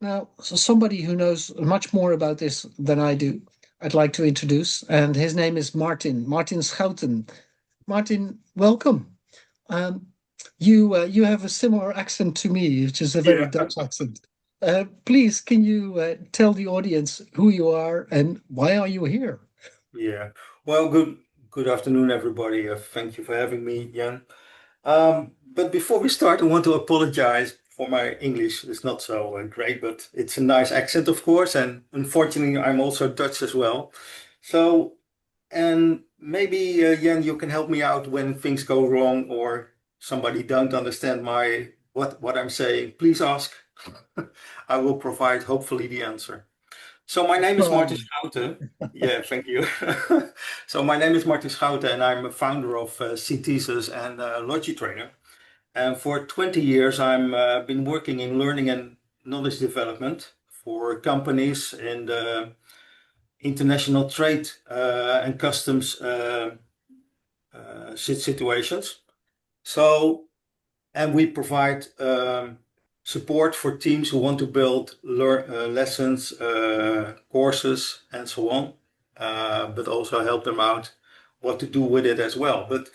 Now, so somebody who knows much more about this than I do, I'd like to introduce, and his name is Martin Schouten. Martin, welcome. Um, you have a similar accent to me, which is a very Yeah, Dutch accent. Please, can you tell the audience who you are and why are you here? yeah. Well, good afternoon, everybody. Thank you for having me, Jan. But before we start, I want to apologize for my English. It's not so great, but it's a nice accent, of course, and unfortunately, I'm also Dutch as well. So, and maybe Jan, you can help me out when things go wrong or somebody don't understand my what I'm saying. Please ask. I will provide hopefully the answer. So my name is Martin Try. Schouten. Yeah, thank you. So my name is Martin Schouten, and I'm a founder of Synthesis and Logitrainer. And for 20 years, I'm been working in learning and knowledge development for companies in the international trade and customs situations. So and we provide support for teams who want to build lessons, courses, and so on, but also help them out what to do with it as well. But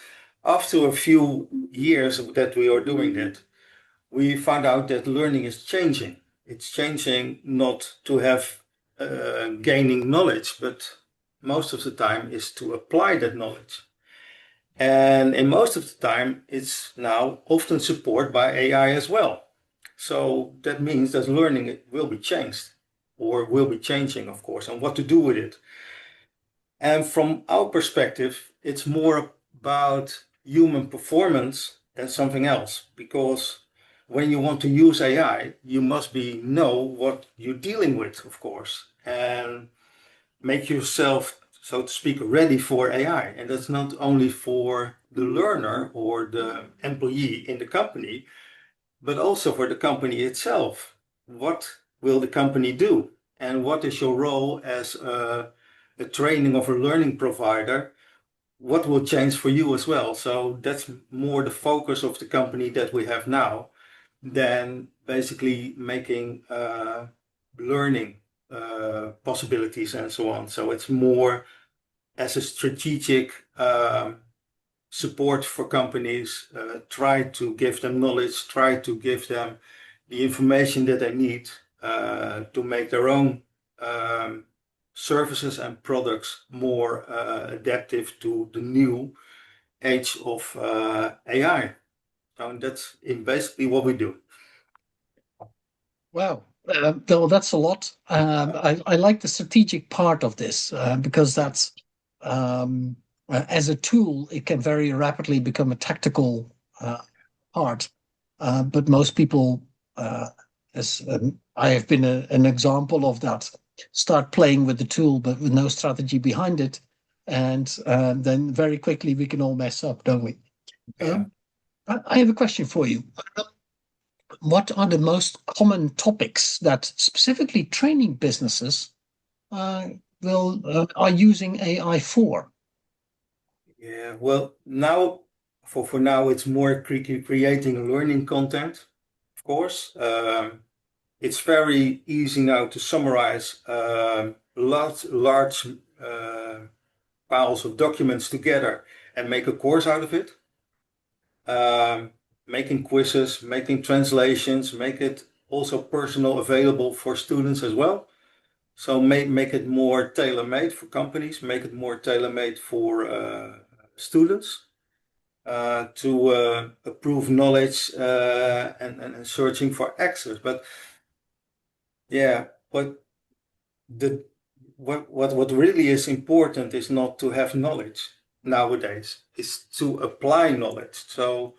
after a few years that we are doing that, we found out that learning is changing. It's changing not to have gaining knowledge, but most of the time is to apply that knowledge. And in most of the time, it's now often supported by AI as well. So that means that learning will be changed or will be changing, of course, and what to do with it. And from our perspective, it's more about human performance than something else. Because when you want to use AI, you must know what you're dealing with, of course, and make yourself, so to speak, ready for AI. And that's not only for the learner or the employee in the company, but also for the company itself. What will the company do? And what is your role as a training of a learning provider? What will change for you as well? So that's more the focus of the company that we have now than basically making learning possibilities and so on. So it's more as a strategic support for companies, try to give them knowledge, try to give them the information that they need to make their own um, services and products more adaptive to the new age of AI. So that's in basically what we do. Wow. Well, that's a lot. I like the strategic part of this because that's as a tool, it can very rapidly become a tactical part. But most people, as I have been an example of that, start playing with the tool, but with no strategy behind it. And then very quickly we can all mess up, don't we? Yeah. Um, I have a question for you. What are the most common topics that specifically training businesses uh, will are using AI for? Yeah, well, now for now it's more creating learning content, of course. It's very easy now to summarize large piles of documents together and make a course out of it. Um, Making quizzes, making translations, make it also personal available for students as well. So make it more tailor-made for companies, make it more tailor-made for students to approve knowledge and searching for access. But yeah, the what really is important is not to have knowledge nowadays. It's to apply knowledge. So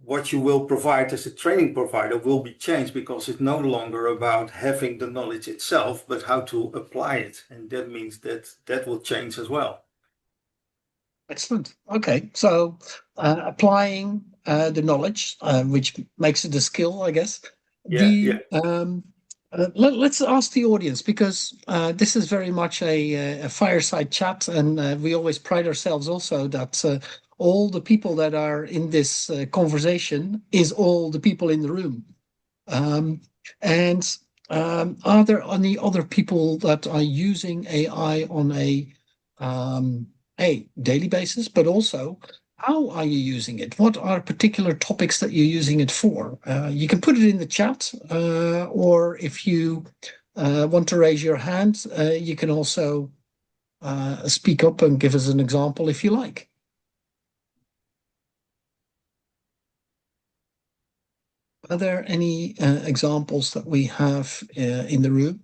what you will provide as a training provider will be changed because it's no longer about having the knowledge itself, but how to apply it. And that means that that will change as well. Excellent. Okay, so applying the knowledge, which makes it a skill, I guess. Yeah, yeah. Let's ask the audience because this is very much a fireside chat, and we always pride ourselves also that all the people that are in this conversation is all the people in the room. And are there any other people that are using AI on a daily basis, but also how are you using it? What are particular topics that you're using it for? You can put it in the chat, or if you want to raise your hand, you can also speak up and give us an example if you like. Are there any examples that we have in the room?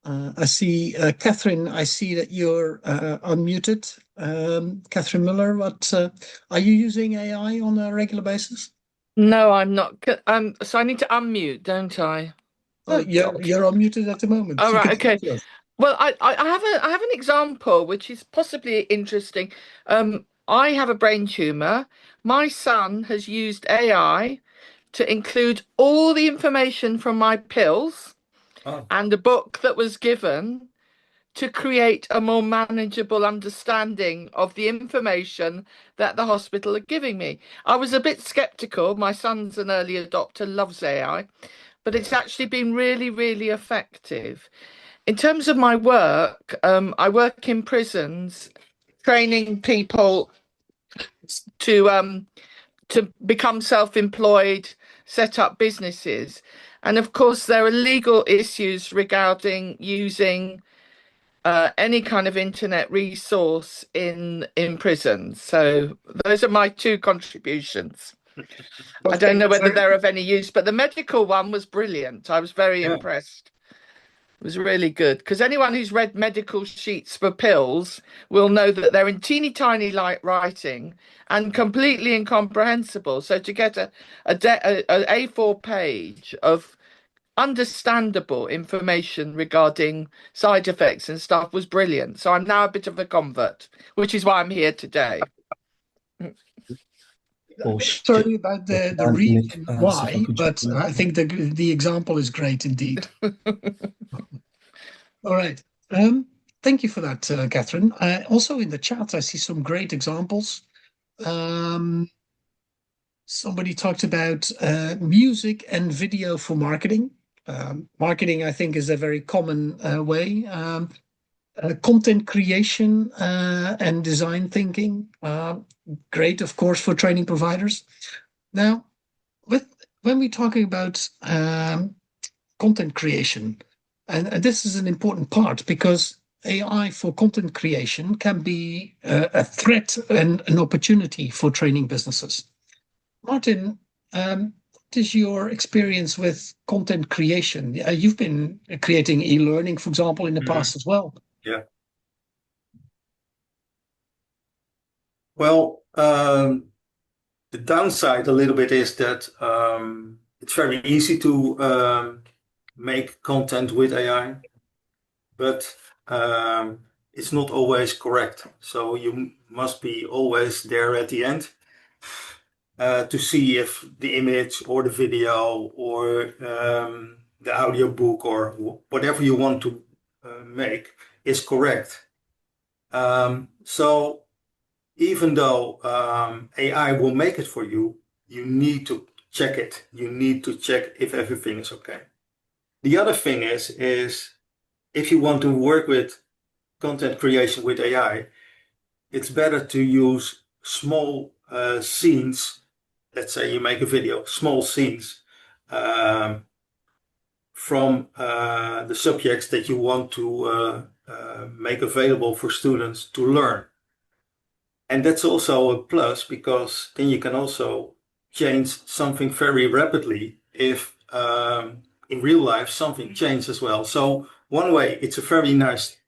I see, Catherine, I see that you're unmuted. Catherine Miller, are you using AI on a regular basis? No, I'm not. So I need to unmute, don't I? Oh, Oh God. you're unmuted at the moment. All You right, can talk okay. to us. Well, I have an example which is possibly interesting. I have a brain tumor. My son has used AI to include all the information from my pills Oh, and the book that was given to create a more manageable understanding of the information that the hospital are giving me. I was a bit skeptical. My son's an early adopter, loves AI, but it's actually been really, really effective. In terms of my work, I work in prisons, training people to to become self-employed, set up businesses. And of course, there are legal issues regarding using any kind of internet resource in prisons. So those are my two contributions. I don't Okay, know whether so they're of any use, but the medical one was brilliant. I was very yeah. impressed. It was really good because anyone who's read medical sheets for pills will know that they're in teeny tiny light writing and completely incomprehensible. So to get a A4 page of understandable information regarding side effects and stuff was brilliant. So I'm now a bit of a convert, which is why I'm here today. sorry about the reason why, but I think the example is great indeed. All right. Thank you for that, Catherine. Also in the chat, I see some great examples. Somebody talked about music and video for marketing. Marketing, I think, is a very common way. Content creation and design thinking, great, of course, for training providers. Now, when we're talking about content creation, and this is an important part because AI for content creation can be a threat and an opportunity for training businesses. Martin, what is your experience with content creation? You've been creating e-learning, for example, in the past as well. Yeah. Well, the downside a little bit is that it's very easy to make content with AI, but it's not always correct. So you must be always there at the end to see if the image or the video or the audio book or whatever you want to make is correct. So even though AI will make it for you, you need to check it. You need to check if everything is okay. The other thing is if you want to work with content creation with AI, it's better to use small scenes. Let's say you make a video, small scenes from the subjects that you want to make available for students to learn. And that's also a plus because then you can also change something very rapidly if in real life something changes as well. So one way, it's a very nice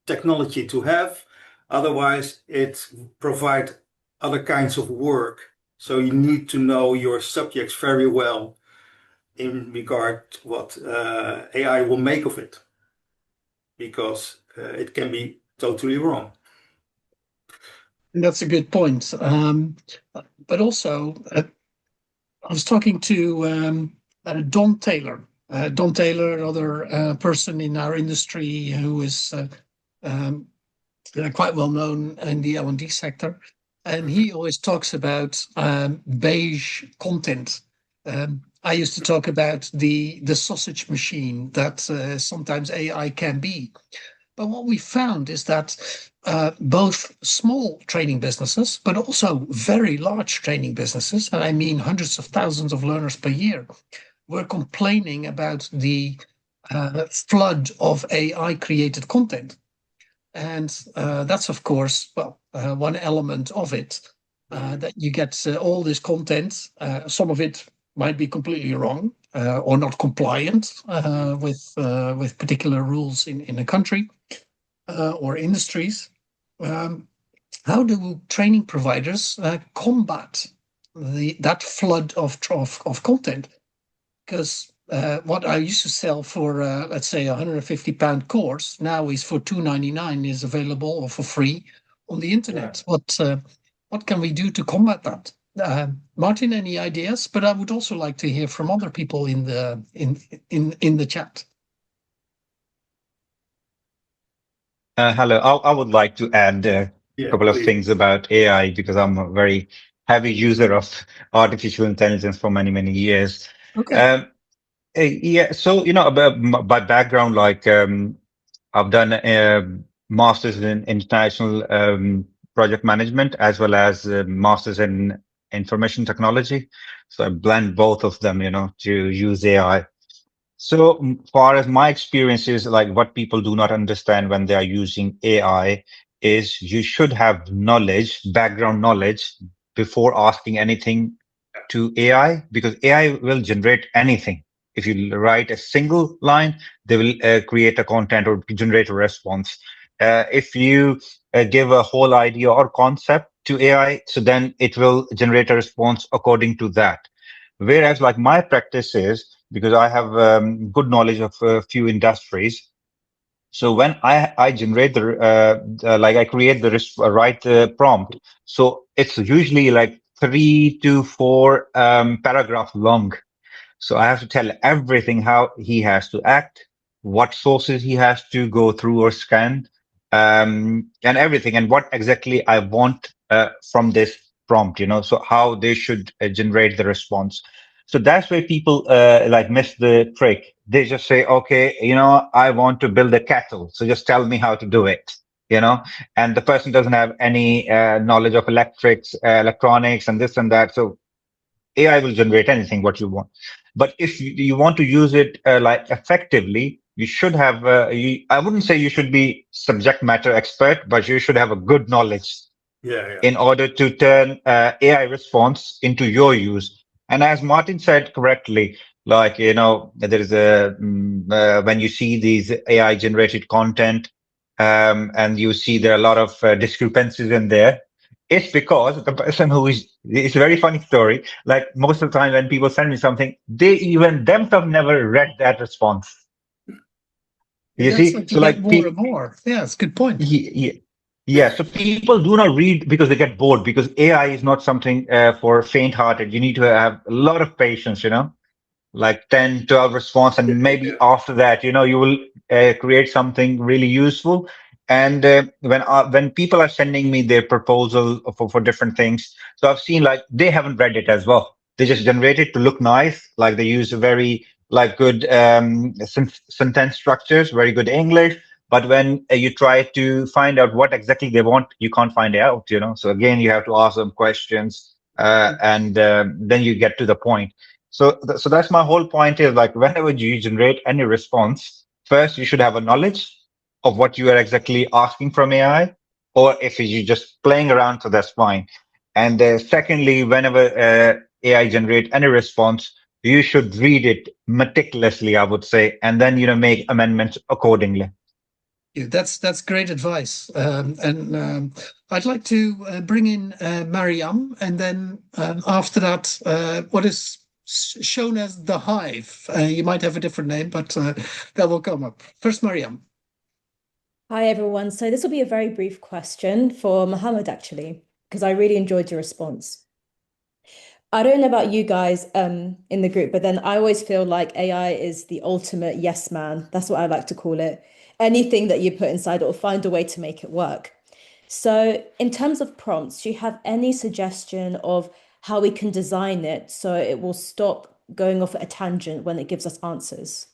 technology to have. Otherwise, it provides other kinds of work. So you need to know your subjects very well in regard to what AI will make of it, because it can be totally wrong. And that's a good point. But also, I was talking to Don Taylor. Don Taylor, another person in our industry who is quite well known in the L&D sector. And he always talks about beige content. I used to talk about the sausage machine that sometimes AI can be. But what we found is that both small training businesses, but also very large training businesses, and I mean hundreds of thousands of learners per year, were complaining about the flood of AI created content. And that's, of course, well, one element of it, that you get all this content. Some of it might be completely wrong or not compliant with particular rules in a country or industries. How do training providers combat that flood of content? Because what I used to sell for, let's say, £150 course now is for £2.99 is available or for free on the internet. Yeah. What can we do to combat that? Martin, any ideas? But I would also like to hear from other people in the chat. Hello. I would like to add a couple of things about AI because I'm a very heavy user of artificial intelligence for many, many years. Okay. Yeah. So, by background, I've done a master's in international project management as well as a master's in information technology. So I blend both of them, to use AI. So far as my experience is, like what people do not understand when they are using AI is you should have knowledge, background knowledge before asking anything to AI because AI will generate anything. If you write a single line, they will create a content or generate a response. If you give a whole idea or concept to AI, so then it will generate a response according to that. Whereas like my practice is, because I have good knowledge of a few industries. So when I generate I create the right prompt. So it's usually like 3 to 4 paragraph long. So I have to tell everything how he has to act, what sources he has to go through or scan, and everything, and what exactly I want from this prompt, so how they should generate the response. So that's where people miss the trick. They just say, okay, I want to build a kettle. So just tell me how to do it, and the person doesn't have any knowledge of electronics and this and that. So AI will generate anything what you want. But if you want to use it effectively, you should have, I wouldn't say you should be subject matter expert, but you should have a good knowledge in order to turn AI response into your use. And as Martin said correctly, there is when you see these AI generated content, and you see there are a lot of discrepancies in there, it's because the person it's a very funny story. Like most of the time when people send me something, they even themselves never read that response. You see? So like more and more. Yeah, it's a good point. Yeah. So people do not read because they get bored because AI is not something for faint hearted. You need to have a lot of patience, like 10, 12 response. And maybe after that, you will create something really useful. And when people are sending me their proposal for different things, so I've seen like they haven't read it as well. They just generate it to look nice. Like they use a very good sentence structures, very good English. But when you try to find out what exactly they want, you can't find out, So again, you have to ask them questions, and then you get to the point. So that's my whole point is like whenever you generate any response, first you should have a knowledge of what you are exactly asking from AI, or if you're just playing around, so that's fine. And secondly, whenever AI generate any response, you should read it meticulously, I would say, and then make amendments accordingly. Yeah, that's great advice. I'd like to bring in Mariam, and then after that, what is shown as the Hive. You might have a different name, but that will come up. First, Mariam. Hi, everyone. So this will be a very brief question for Mohammed, actually, because I really enjoyed your response. I don't know about you guys in the group, but then I always feel like AI is the ultimate yes man. That's what I like to call it. Anything that you put inside, it will find a way to make it work. So in terms of prompts, do you have any suggestion of how we can design it so it will stop going off at a tangent when it gives us answers?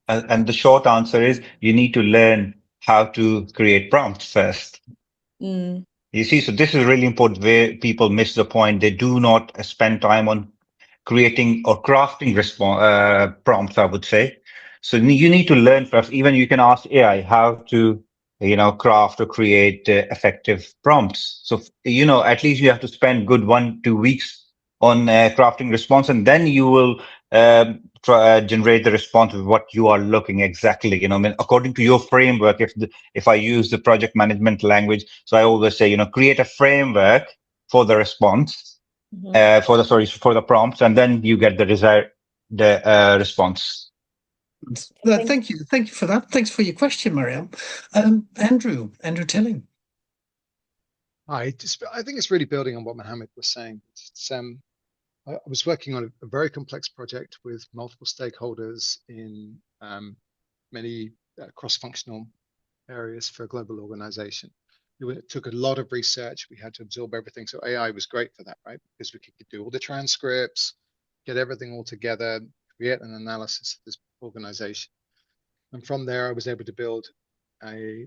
And the short answer is you need to learn how to create prompts first. Mm. You see, so this is really important where people miss the point. They do not spend time on creating or crafting prompts, I would say. So you need to learn first. Even you can ask AI how to, craft or create effective prompts. So, at least you have to spend good 1-2 weeks on crafting response, and then you will generate the response of what you are looking exactly. I mean, according to your framework, if I use the project management language, so I always say, create a framework for the response, for the prompts, and then you get the desired response. Thank you for that. Thanks for your question, Mariam. Andrew Tilling. I think it's really building on what Mohammed was saying. I was working on a very complex project with multiple stakeholders in many cross-functional areas for a global organization. It took a lot of research. We had to absorb everything. So AI was great for that, right? Because we could do all the transcripts, get everything all together, create an analysis of this organization. And from there, I was able to build a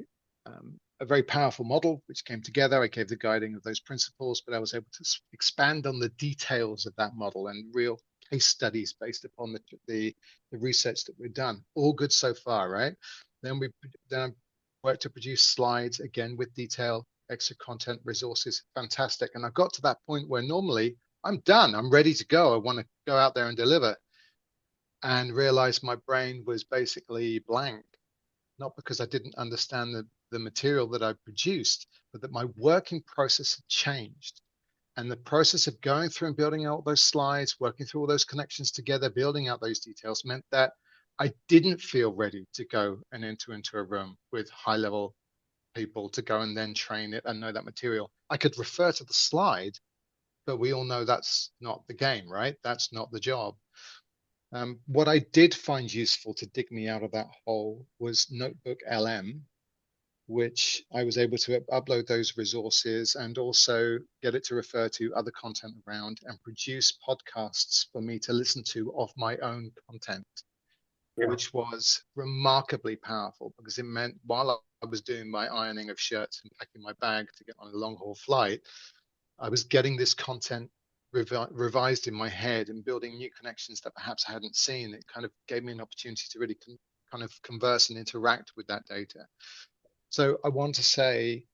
very powerful model, which came together. I gave the guiding of those principles, but I was able to expand on the details of that model and real case studies based upon the research that we've done. All good so far, right? Then I worked to produce slides, again, with detail, extra content, resources, fantastic. And I got to that point where normally I'm done. I'm ready to go. I want to go out there and deliver. And realized my brain was basically blank, not because I didn't understand the material that I produced, but that my working process had changed. And the process of going through and building out those slides, working through all those connections together, building out those details meant that I didn't feel ready to go and enter into a room with high-level people to go and then train it and know that material. I could refer to the slide, but we all know that's not the game, right? That's not the job. What I did find useful to dig me out of that hole was Notebook LM, which I was able to upload those resources and also get it to refer to other content around and produce podcasts for me to listen to of my own content, which was remarkably powerful because it meant while I was doing my ironing of shirts and packing my bag to get on a long haul flight, I was getting this content revised in my head and building new connections that perhaps I hadn't seen. It kind of gave me an opportunity to really kind of converse and interact with that data. So I want to say,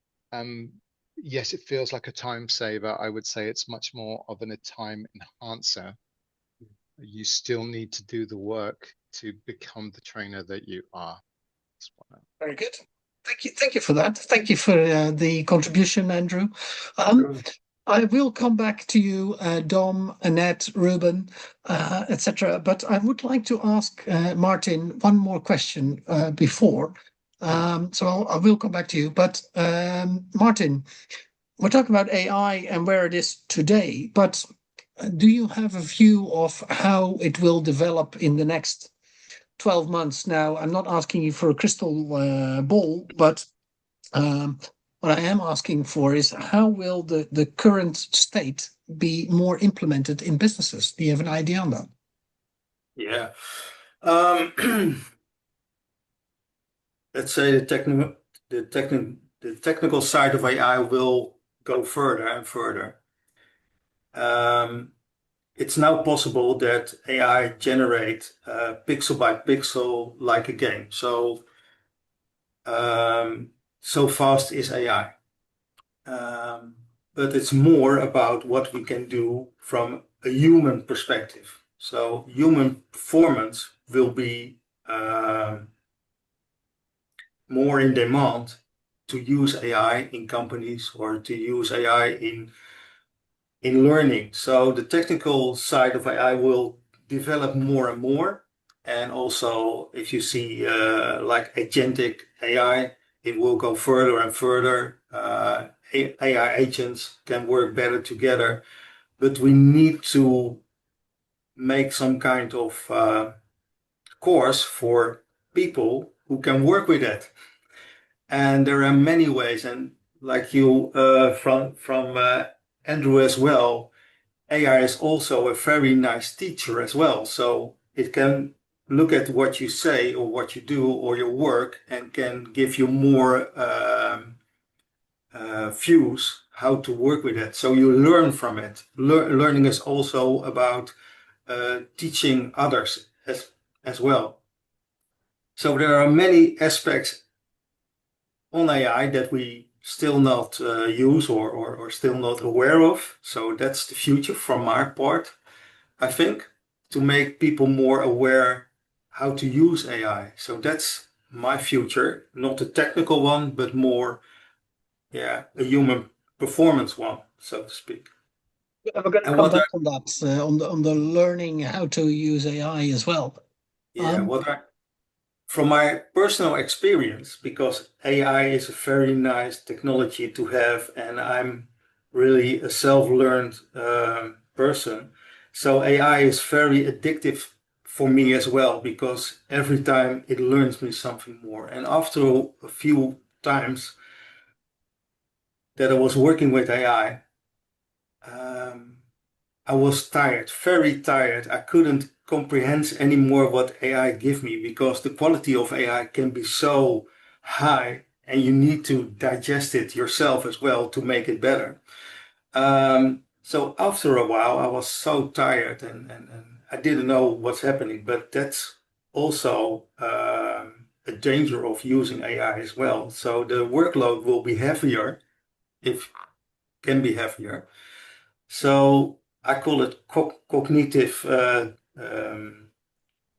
yes, it feels like a time saver. I would say it's much more of a time enhancer. You still need to do the work to become the trainer that you are. Very good. Thank you for that. Thank you for the contribution, Andrew. I will come back to you, Dom, Annette, Ruben, etc. But I would like to ask Martin one more question before. So I will come back to you. But Martin, we're talking about AI and where it is today. But do you have a view of how it will develop in the next 12 months? Now, I'm not asking you for a crystal ball, but what I am asking for is how will the current state be more implemented in businesses? Do you have an idea on that? Yeah. Let's say the technical side of AI will go further and further. It's now possible that AI generate pixel by pixel like a game. So fast is AI. But it's more about what we can do from a human perspective. So human performance will be more in demand to use AI in companies or to use AI in learning. So the technical side of AI will develop more and more. And also, if you see like agentic AI, it will go further and further. AI agents can work better together, but we need to make some kind of course for people who can work with that. And there are many ways, and like you from Andrew as well, AI is also a very nice teacher as well. So it can look at what you say or what you do or your work and can give you more views how to work with it. So you learn from it. Learning is also about teaching others as well. So there are many aspects on AI that we still not use or still not aware of. So that's the future from my part, I think, to make people more aware how to use AI. So that's my future, not a technical one, but more, yeah, a human performance one, so to speak. We're going to And come what I, back on that, on the learning how to use AI as well. yeah, from my personal experience, because AI is a very nice technology to have, and I'm really a self-learned person. So AI is very addictive for me as well, because every time it learns me something more. And after a few times that I was working with AI, um, I was tired, very tired. I couldn't comprehend anymore what AI give me because the quality of AI can be so high and you need to digest it yourself as well to make it better. So after a while, I was so tired and I didn't know what's happening, but that's also a danger of using AI as well. So the workload will be heavier, if can be heavier. So I call it cognitive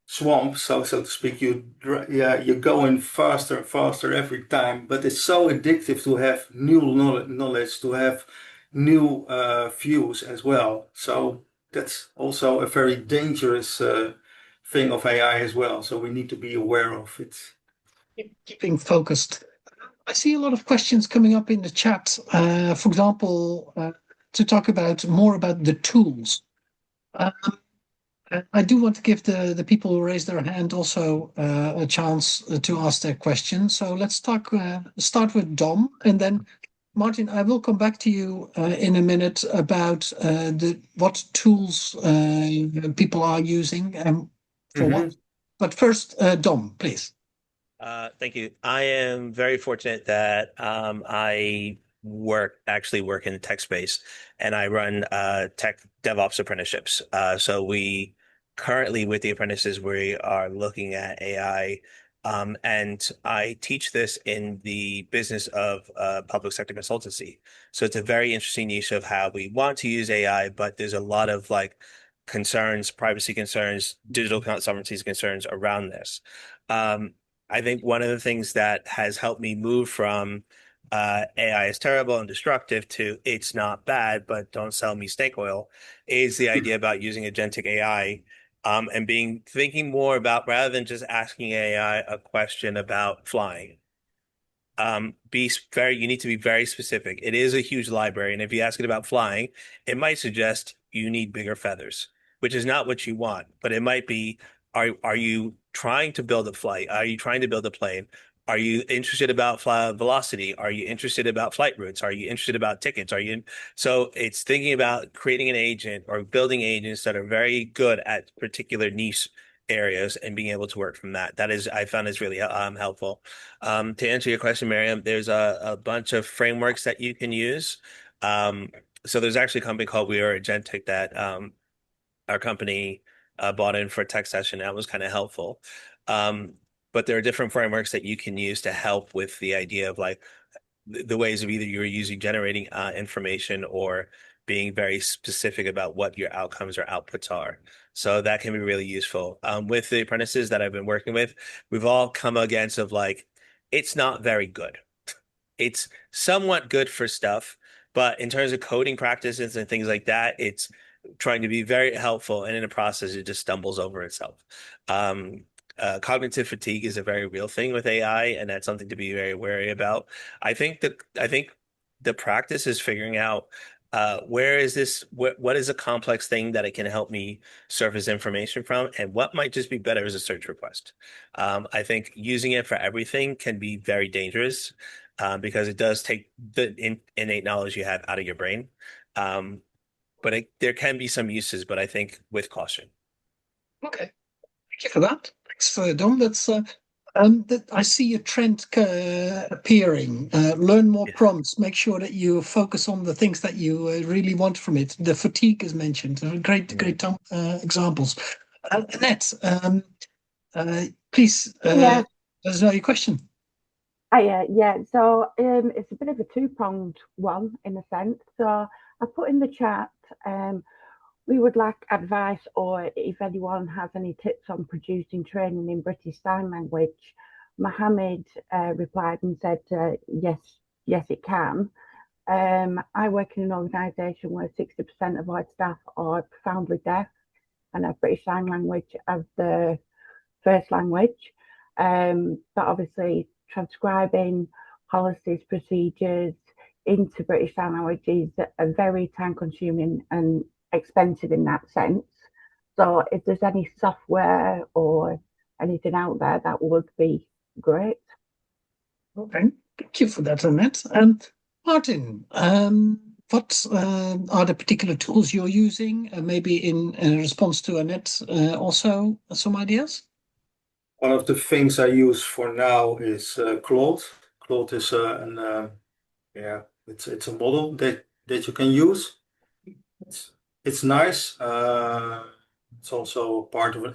swamp, so to speak. Yeah, you're going faster and faster every time, but it's so addictive to have new knowledge, to have new views as well. So that's also a very dangerous thing of AI as well. So we need to be aware of it. Keeping focused. I see a lot of questions coming up in the chat. For example, to talk about more about the tools. I do want to give the people who raise their hand also a chance to ask their questions. So let's start with Dom, and then Martin, I will come back to you in a minute about what tools people are using and for what. But first, Dom, please. Thank you. I am very fortunate that I actually work in the tech space, and I run tech DevOps apprenticeships. So we currently with the apprentices we are looking at AI, and I teach this in the business of public sector consultancy. So it's a very interesting niche of how we want to use AI, but there's a lot of like concerns, privacy concerns, digital sovereignty concerns around this. I think one of the things that has helped me move from AI is terrible and destructive to it's not bad, but don't sell me snake oil is the idea about using agentic AI, and thinking more about rather than just asking AI a question about flying. You need to be very specific. It is a huge library, and if you ask it about flying, it might suggest you need bigger feathers, which is not what you want. But it might be, are you trying to build a flight? Are you trying to build a plane? Are you interested about velocity? Are you interested about flight routes? Are you interested about tickets? So it's thinking about creating an agent or building agents that are very good at particular niche areas and being able to work from that. I found is really helpful. To answer your question, Miriam, there's a bunch of frameworks that you can use. So there's actually a company called We Are Agentic that our company bought in for a tech session. That was kind of helpful. But there are different frameworks that you can use to help with the idea of like the ways of either you're using generating information or being very specific about what your outcomes or outputs are. So that can be really useful. With the apprentices that I've been working with, we've all come against of like, it's not very good. It's somewhat good for stuff, but in terms of coding practices and things like that, it's trying to be very helpful. And in the process, it just stumbles over itself. Cognitive fatigue is a very real thing with AI, and that's something to be very wary about. I think the practice is figuring out where is this, what is a complex thing that it can help me surface information from, and what might just be better as a search request. I think using it for everything can be very dangerous because it does take the innate knowledge you have out of your brain. but there can be some uses, but I think with caution. Okay, thank you for that. Thanks for Dom. I see a trend appeering. Learn more Yeah. prompts. Make sure that you focus on the things that you really want from it. The fatigue is mentioned. Great examples. Annette, please. Yeah. There's your question. Yeah. So it's a bit of a two-pronged one in a sense. So I put in the chat. We would like advice, or if anyone has any tips on producing training in British Sign Language. Mohammed replied and said, yes, it can. I work in an organisation where 60% of our staff are profoundly deaf and have British Sign Language as the first language. But obviously transcribing policies, procedures into British Sign Language is very time consuming and expensive in that sense. So if there's any software or anything out there, that would be great. Okay, thank you for that, Annette. Martin, what are the particular tools you're using? Maybe in response to Annette, also some ideas? One of the things I use for now is Claude. Claude is it's a model that you can use. It's nice. It's also part of an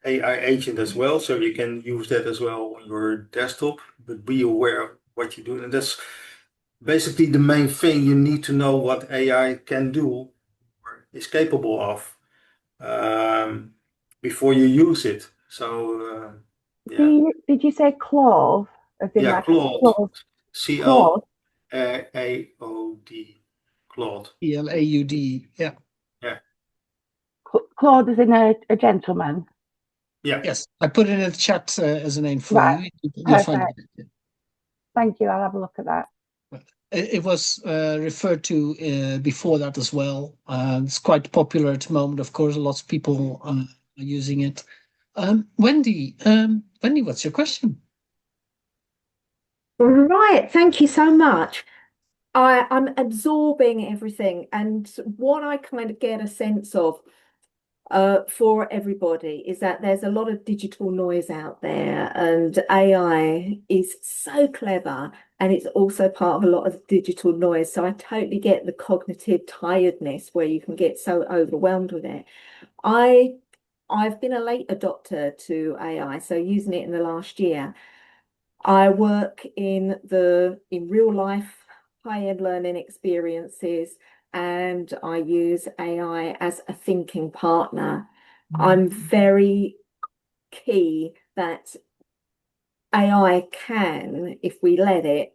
AI agent as well, so you can use that as well on your desktop. But be aware of what you do, and that's basically the main thing. You need to know what AI can do or is capable of before you use it. So Did you say Claude? As in like Claude. Claude. Claude. Claude. Claud. Yeah. Yeah. Claude is in a gentleman. Yeah. Yes, I put it in the chat as a name for Right. you. You'll find it. Thank you. I'll have a look at that. It was referred to before that as well. It's quite popular at the moment. Of course, lots of people are using it. Wendy, what's your question? Right, thank you so much. I'm absorbing everything, and what I kind of get a sense of for everybody is that there's a lot of digital noise out there, and AI is so clever, and it's also part of a lot of digital noise. So I totally get the cognitive tiredness where you can get so overwhelmed with it. I've been a late adopter to AI, so using it in the last year. I work in real life high-end learning experiences, and I use AI as a thinking partner. I'm very key that AI can, if we let it,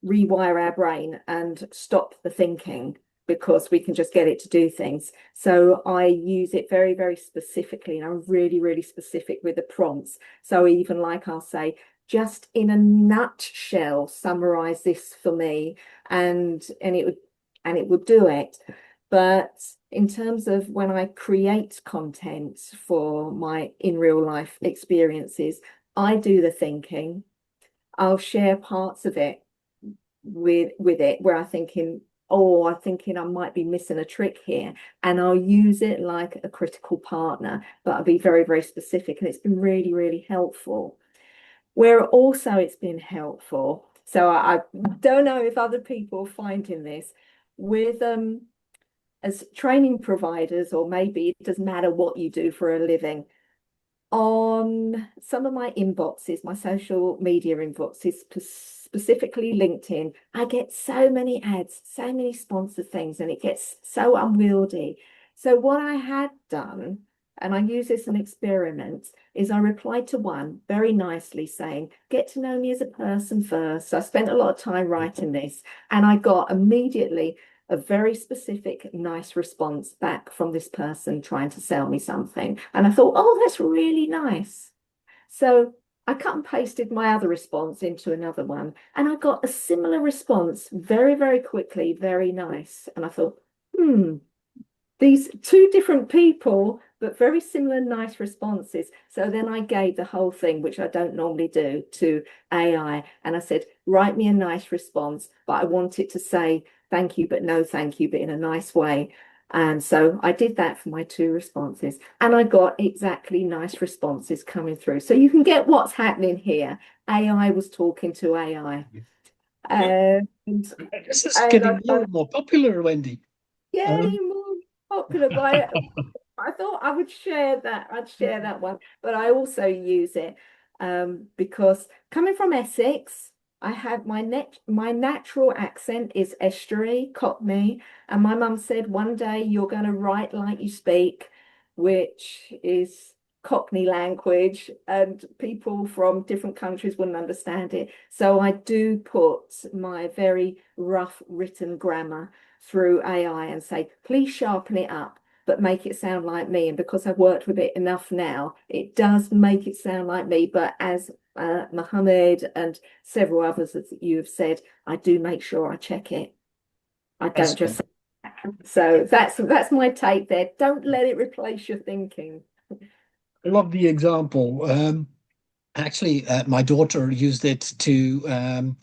rewire our brain and stop the thinking, because we can just get it to do things. So I use it very, very specifically, and I'm really, really specific with the prompts. So even like I'll say, just in a nutshell, summarize this for me, and it would do it. But in terms of when I create content for my in real life experiences, I do the thinking. I'll share parts of it with it where I'm thinking I might be missing a trick here, and I'll use it like a critical partner, but I'll be very, very specific, and it's been really, really helpful. Where also it's been helpful, so I don't know if other people are finding this with as training providers, or maybe it doesn't matter what you do for a living. On some of my inboxes, my social media inboxes, specifically LinkedIn, I get so many ads, so many sponsored things, and it gets so unwieldy. So what I had done, and I use this as an experiment, is I replied to one very nicely saying, get to know me as a person first. So I spent a lot of time writing this, and I got immediately a very specific, nice response back from this person trying to sell me something. And I thought, oh, that's really nice. So I cut and pasted my other response into another one, and I got a similar response very, very quickly, very nice. And I thought, these two different people, but very similar, nice responses. So then I gave the whole thing, which I don't normally do, to AI. And I said, write me a nice response, but I want it to say thank you, but no thank you, but in a nice way. And so I did that for my 2 responses, and I got exactly nice responses coming through. So you can get what's happening here. AI was talking to AI. And, This is and getting more and more popular, Wendy. getting more popular by I thought I would share that. I'd share that one, but I also use it because coming from Essex, I have my natural accent is estuary, Cockney, and my mum said one day you're going to write like you speak, which is Cockney language, and people from different countries wouldn't understand it. So I do put my very rough written grammar through AI and say, please sharpen it up, but make it sound like me. And because I've worked with it enough now, it does make it sound like me. But as Mohammed and several others that you have said, I do make sure I check it. I don't just say that. So that's my take there. Don't let it replace your thinking. I love the example. Actually, my daughter used it to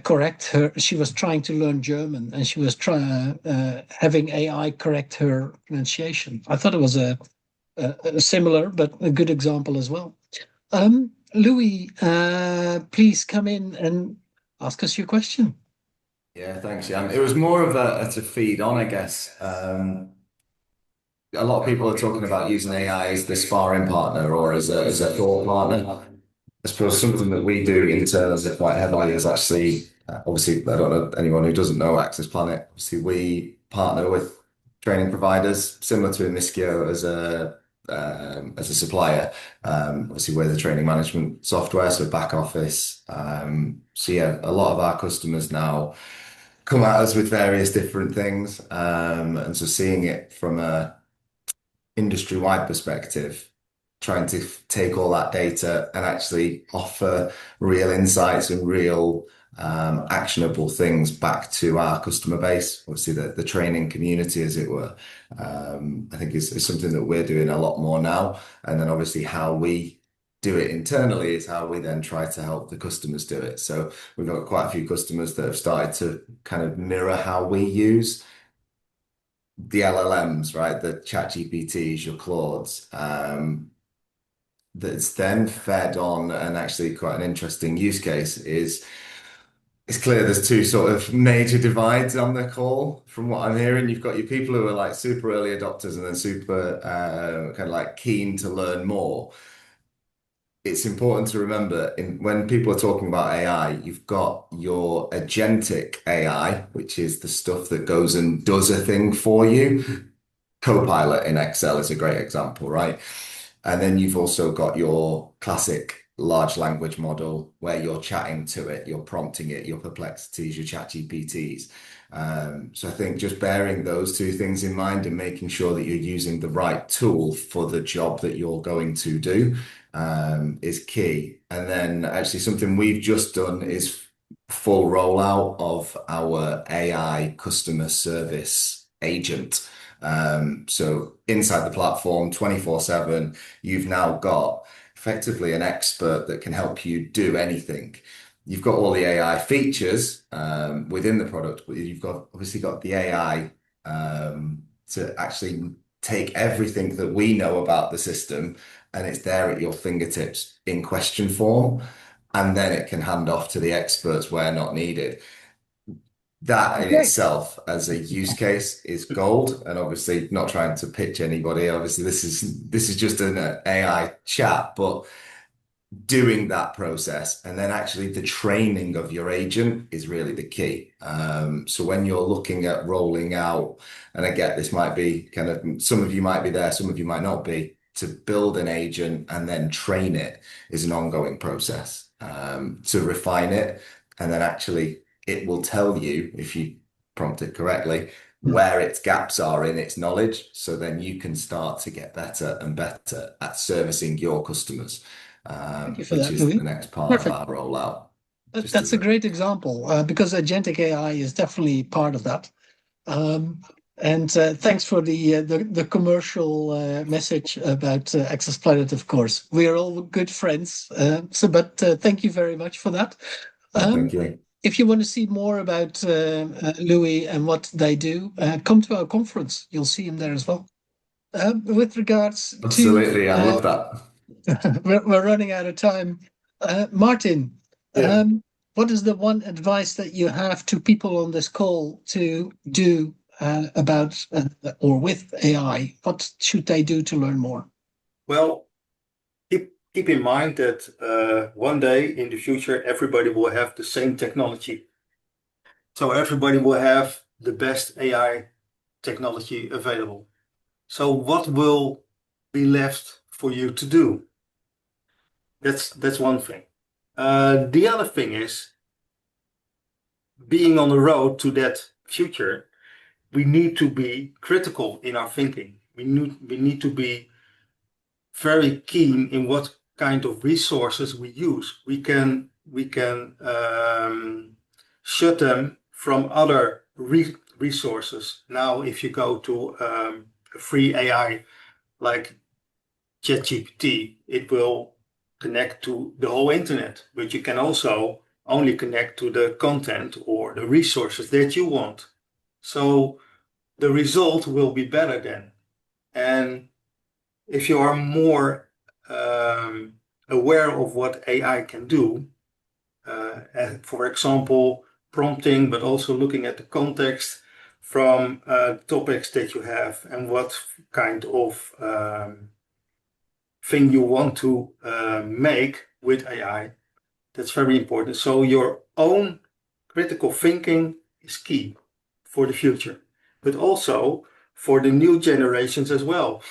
correct her. She was trying to learn German, and she was having AI correct her pronunciation. I thought it was a similar but a good example as well. Louis, please come in and ask us your question. Yeah, thanks, Jan. It was more of a to feed on, I guess. A lot of people are talking about using AI as the sparring partner or as a thought partner. I suppose something that we do internally quite heavily is actually, obviously, I don't know anyone who doesn't know Access Planet. Obviously, we partner with training providers similar to Iniskio as a supplier. Obviously, we're the training management software, so back office. So yeah, a lot of our customers now come at us with various different things, and so seeing it from a industry-wide perspective, trying to take all that data and actually offer real insights and real actionable things back to our customer base. Obviously, the training community, as it were, I think is something that we're doing a lot more now. And then obviously how we do it internally is how we then try to help the customers do it. So we've got quite a few customers that have started to kind of mirror how we use the LLMs, right? The ChatGPTs, your Claudes, that's then fed on, and actually quite an interesting use case is it's clear there's 2 sort of major divides on the call from what I'm hearing. You've got your people who are like super early adopters and then super kind of like keen to learn more. It's important to remember when people are talking about AI, you've got your agentic AI, which is the stuff that goes and does a thing for you. Copilot in Excel is a great example, right? And then you've also got your classic large language model where you're chatting to it, you're prompting it, your perplexities, your chat GPTs. So I think just bearing those 2 things in mind and making sure that you're using the right tool for the job that you're going to do is key. And then actually something we've just done is full rollout of our AI customer service agent. So inside the platform 24/7, you've now got effectively an expert that can help you do anything. You've got all the AI features within the product, but you've obviously got the AI to actually take everything that we know about the system, and it's there at your fingertips in question form, and then it can hand off to the experts where not needed. That in itself as a use case is gold, and obviously not trying to pitch anybody. Obviously, this is just an AI chat, but doing that process and then actually the training of your agent is really the key. So when you're looking at rolling out, and I get this might be kind of, some of you might be there, some of you might not be, to build an agent and then train it is an ongoing process, to refine it. And then actually it will tell you, if you prompt it correctly, where its gaps are in its knowledge. So then you can start to get better and better at servicing your customers. Thank you for which that, is Louis. the next part Perfect. of our rollout. That's a great example because agentic AI is definitely part of that. And thanks for the commercial message about Access Planet, of course. We are all good friends. But thank you very much for that. Thank you. if you want to see more about Louis and what they do, come to our conference. You'll see him there as well. With regards Absolutely, I love to, that. we're running out of time. Martin, Yeah. what is the one advice that you have to people on this call to do about or with AI? What should they do to learn more? Well, keep in mind that one day in the future, everybody will have the same technology. So everybody will have the best AI technology available. So what will be left for you to do? That's one thing. The other thing is being on the road to that future, we need to be critical in our thinking. We need to be very keen in what kind of resources we use. We can shut them from other resources. Now, if you go to a free AI like ChatGPT, it will connect to the whole internet, but you can also only connect to the content or the resources that you want. So the result will be better then. And if you are more aware of what AI can do, for example, prompting, but also looking at the context from topics that you have and what kind of thing you want to make with AI, that's very important. So your own critical thinking is key for the future, but also for the new generations as well.